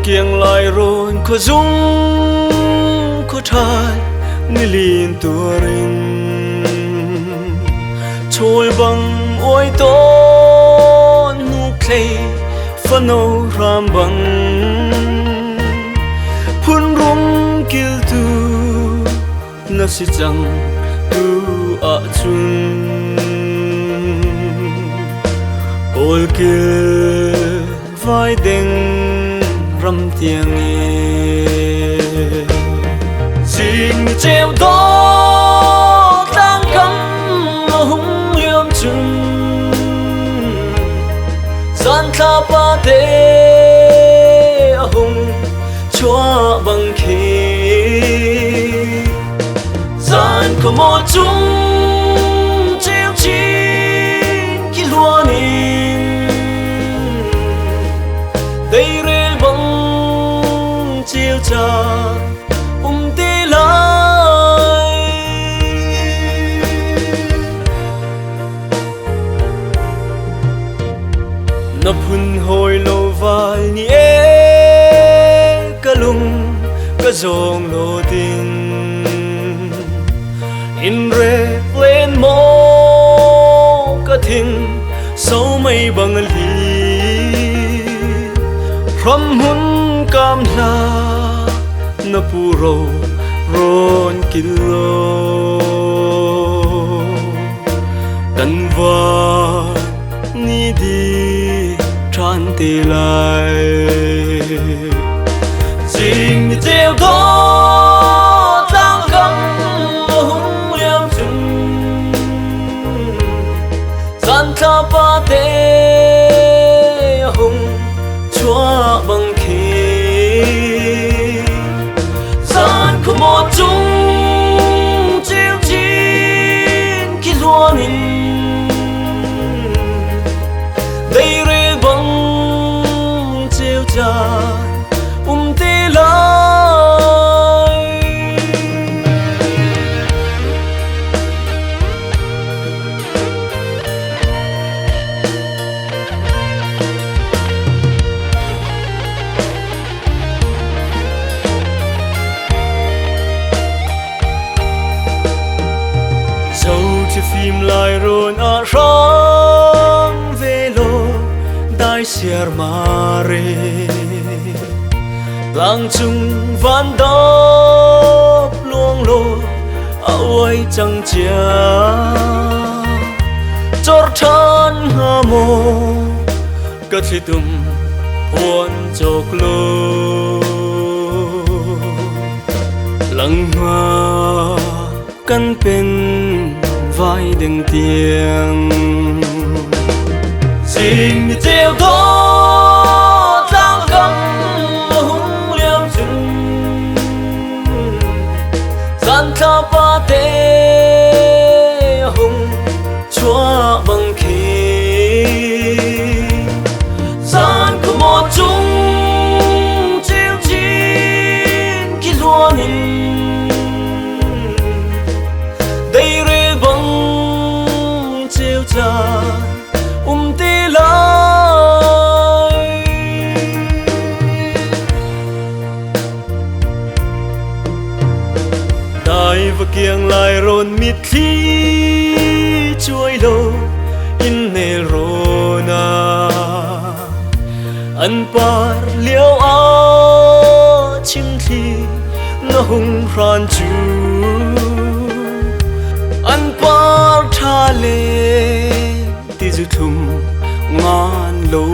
kiêng lại rồi có dung có trai người liền tua rin trôi bằng ôi tôn nụ clay phân âu ram bằng phun rung kêu tu na si chăng tu a chun ol kêu vai đeng ram tiếng nghe xin treo đó đang cắm hung liêm chun gian tha pa te hung chúa bằng khí gian có một chung treo chín khi luôn in đây rê bằng chiều cha tê lại nấp hun hồi lâu vai ni cả lung cả dòng lô tin in rê lên mô cả thinh sâu mây bằng ly ram hun cam la na puro ron kilo tan va ni di tran te lai jing treo đó đang cắm hung liêm chun gian tha pa te hung chúa bằng khí gian có một chung chiếu chín khi luôn in đây rê bằng chiếu tràn tê lại dẫu cho phim lại rồi à rong về lô đai xiar mare lang chung van đốp luông lô ôi chẳng chia chót thân hà mô cất khi tum buồn chọc lô lăng hoa căn bên vai đừng tiếng xin treo đó đang cắm hung liêm chun gian tha pa te hung chúa bằng khí gian có một chung chiếu chín khi luôn in đây rê bằng chiếu tràn tê lại đại và kiêng lại rôn mít khi chuối lô in nê rona ăn par liêu á chim thi nó hung ran chu ăn par tha lê ti du thum ngan lâu